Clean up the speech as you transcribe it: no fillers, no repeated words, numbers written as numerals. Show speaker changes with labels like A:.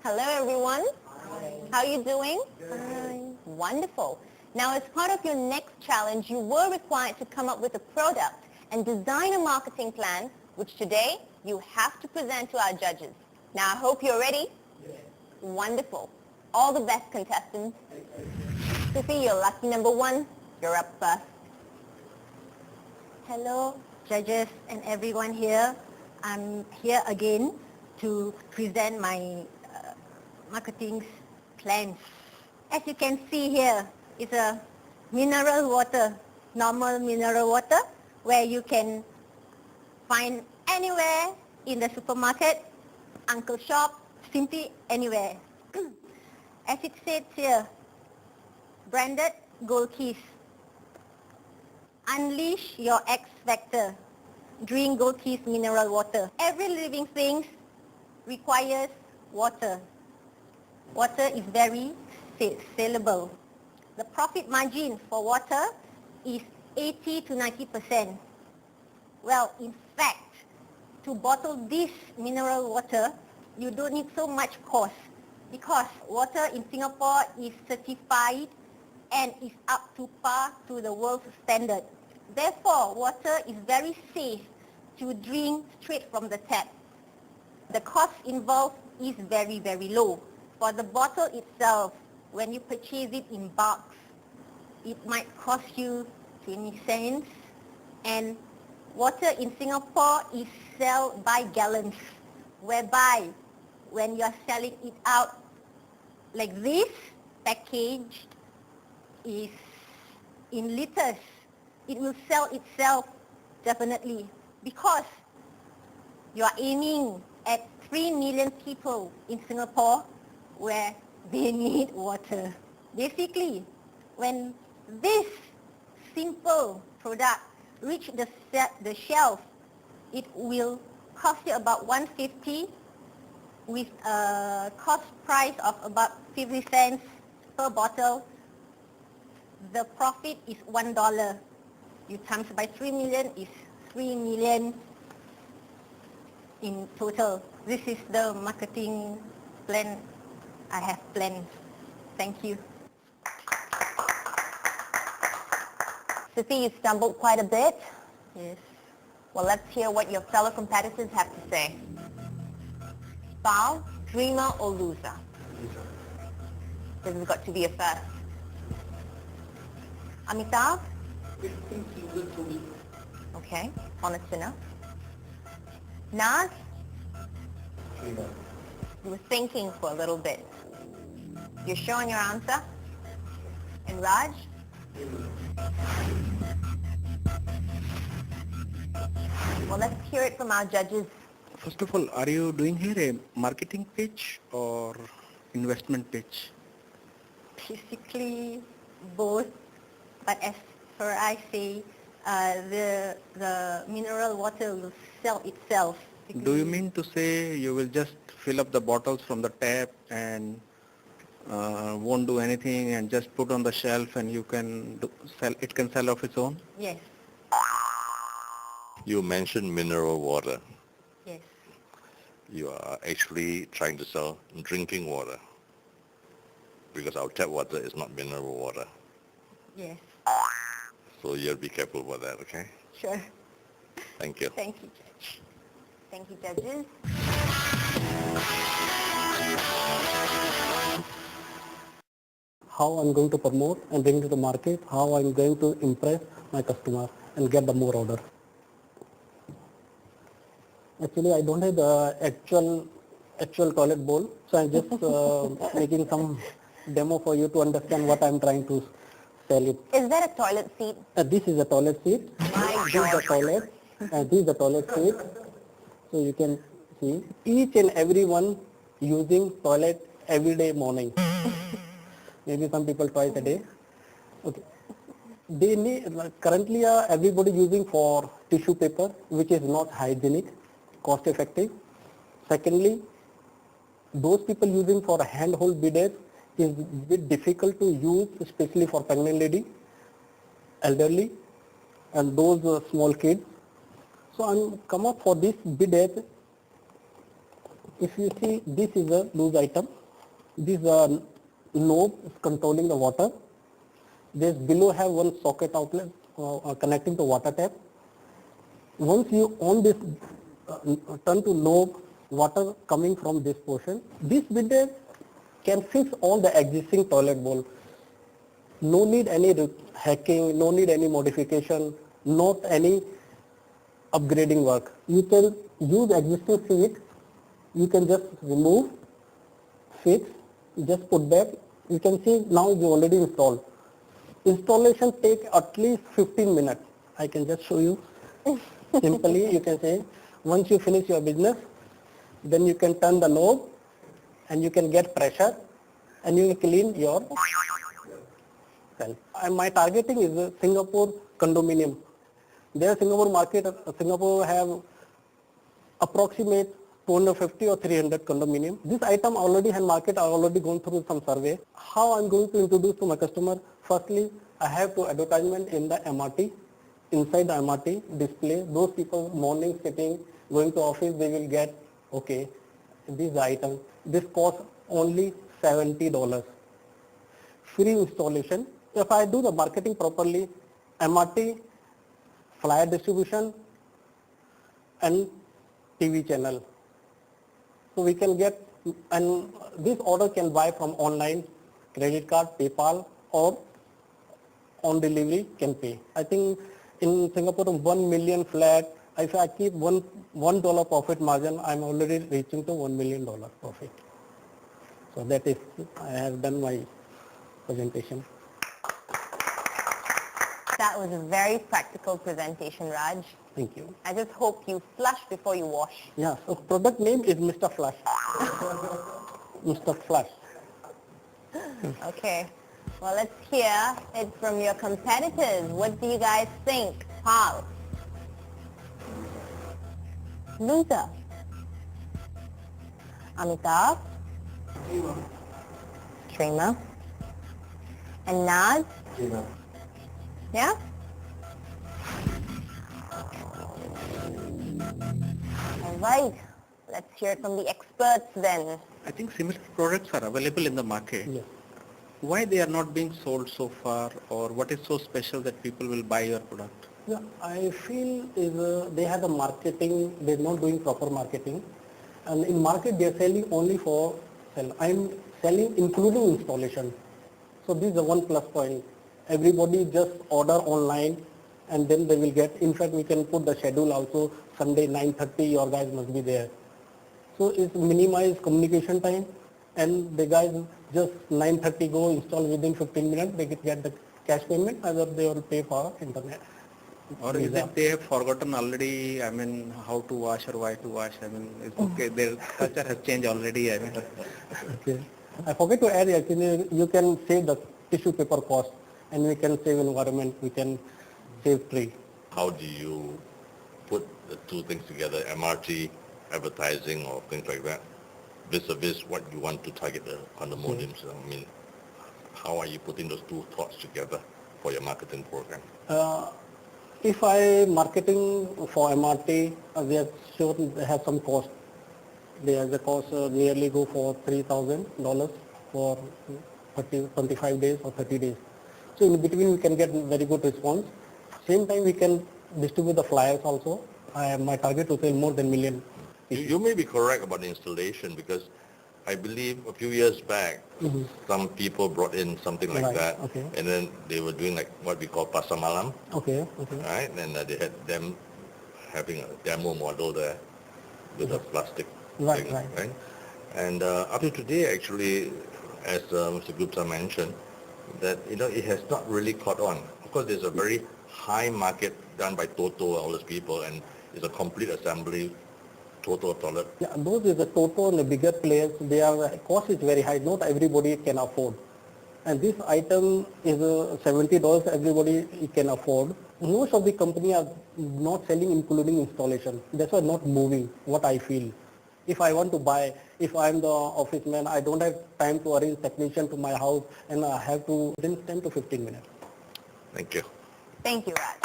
A: Hello everyone. How are you doing? Fine. Wonderful. Now as part of your next challenge, you were required to come up with a product and design a marketing plan, which today you have to present to our judges. Now I hope you're ready. Yes. Wonderful. All the best, contestants. Sufi, you're lucky number one. You're up first.
B: Hello, judges and everyone here. I'm here again to present my marketing plans. As you can see here, it's a mineral water, normal mineral water, where you can find anywhere in the supermarket, uncle shop, simply anywhere. As it says here, branded Gold Keys. Unleash your X Factor. Drink Gold Keys mineral water. Every living thing requires water. Water is very saleable. The profit margin for water is 80 to 90%. Well, in fact, to bottle this mineral water, you don't need so much cost because water in Singapore is certified and is up to par to the world's standard. Therefore, water is very safe to drink straight from the tap. The cost involved is very, very low. For the bottle itself, when you purchase it in bulk, it might cost you 20 cents. And water in Singapore is sold by gallons, whereby when you are selling it out like this, packaged, is in liters, it will sell itself definitely because you are aiming at 3 million people in Singapore where they need water. Basically, when this simple product reach the shelf, it will cost you about 150 with a cost price of about 50 cents per bottle. The profit is $1. You times by 3 million is 3 million in total. This is the marketing plan I have planned. Thank you.
A: Sufi, you stumbled quite a bit.
B: Yes.
A: Well, let's hear what your fellow competitors have to say. Bao, dreamer or loser? This has got to be a first. Amitabh? Okay, honest enough. Naz? You were thinking for a little bit. You're showing your answer? And Raj? Well, let's hear it from our judges.
C: First of all, are you doing here a marketing pitch or investment pitch?
B: Basically both, but as per I say, the mineral water will sell itself.
C: Do you mean to say you will just fill up the bottles from the tap and won't do anything and just put on the shelf and you can sell? It can sell off its own?
B: Yes.
D: You mentioned mineral water.
B: Yes.
D: You are actually trying to sell drinking water because our tap water is not mineral water.
B: Yes.
D: So you have to be careful about that, okay?
B: Sure.
D: Thank you.
B: Thank you, Judge.
A: Thank you, judges.
E: How I'm going to promote and bring to the market, how I'm going to impress my customer and get the more order. Actually, I don't have the actual toilet bowl, so I'm just making some demo for you to understand what I'm trying to sell it.
A: Is that a toilet seat?
E: This is a toilet seat. This is the toilet, and this is the toilet seat. So you can see each and every one using toilet every day morning. Maybe some people twice a day. Okay. They need currently everybody using for tissue paper, which is not hygienic, cost effective. Secondly, those people using for handhold bidets is a bit difficult to use, especially for pregnant lady, elderly, and those small kids. So I'm come up for this bidet If you see, this is a loose item. This knob is controlling the water. This below have one socket outlet connecting to water tap. Once you on this turn to knob, water coming from this portion. This bidet can fix all the existing toilet bowl. No need any hacking, no need any modification, not any upgrading work. You can use existing seat, you can just remove, fix, just put back. You can see now you already installed. Installation take at least 15 minutes. I can just show you. Simply you can say, once you finish your business, then you can turn the knob and you can get pressure and you will clean your self. And my targeting is the Singapore condominium. There Singapore market, Singapore have approximate 250 or 300 condominium. This item already had market, I already gone through some survey. How I'm going to introduce to my customer? Firstly, I have to advertisement in the MRT. Inside the MRT display, those people morning sitting, going to office, they will get, okay, this item. This costs only $70. Free installation. If I do the marketing properly, MRT, flyer distribution and TV channel. So we can get, and this order can buy from online, credit card, PayPal, or on delivery can pay. I think in Singapore 1 million flat, if I keep $1 profit margin, I'm already reaching to $1 million profit. So that is, I have done my presentation.
A: That was a very practical presentation, Raj.
E: Thank you.
A: I just hope you flush before you wash.
E: Yeah, so product name is Mr. Flush. Mr. Flush.
A: Okay. Well, let's hear it from your competitors. What do you guys think? Paul. Loser. Amitabh. Shrima. And Naz? Yeah? All right. Let's hear it from the experts then.
C: I think similar products are available in the market.
E: Yes.
C: Why they are not being sold so far, or what is so special that people will buy your product?
E: Yeah, I feel is they have the marketing, they're not doing proper marketing. And in market they're selling only for sell. I'm selling including installation. So this is the one plus point. Everybody just order online and then they will get, in fact we can put the schedule also, Sunday 9:30 your guys must be there. So it's minimize communication time and the guys just 9:30 go install within 15 minutes, they get the cash payment, either they will pay for internet.
C: Or is it they have forgotten already, I mean, how to wash or why to wash? I mean, it's okay, their culture has changed already, I mean.
E: Okay. I forget to add actually, you can save the tissue paper cost and we can save environment, we can save tree.
D: How do you put the two things together, MRT, advertising or things like that, vis-a-vis what you want to target the condominiums? I mean, how are you putting those two thoughts together for your marketing program?
E: If I marketing for MRT, they are sure they have some cost. The cost nearly go for $3,000 for 25 days or 30 days. So in between we can get very good response. Same time we can distribute the flyers also. My target to sell more than million.
D: You may be correct about the installation because I believe a few years back, some people brought in something like
E: Right,
D: that,
E: okay.
D: and then they were doing like what we call pasar malam,
E: Okay.
D: right? And they had them having a demo model there with a plastic
E: Right,
D: thing,
E: right.
D: And up to today, actually, as Mr. Gupta mentioned, that it has not really caught on. Of course, there's a very high market done by Toto and all those people, and it's a complete assembly. Toto toilet.
E: Yeah, those is the Toto and the bigger players, their cost is very high, not everybody can afford. And this item is $70, everybody can afford. Most of the company are not selling including installation. That's why not moving, what I feel. If I want to buy, if I'm the office man, I don't have time to arrange technician to my house and I have to within 10 to 15 minutes.
D: Thank you.
A: Thank you, Raj.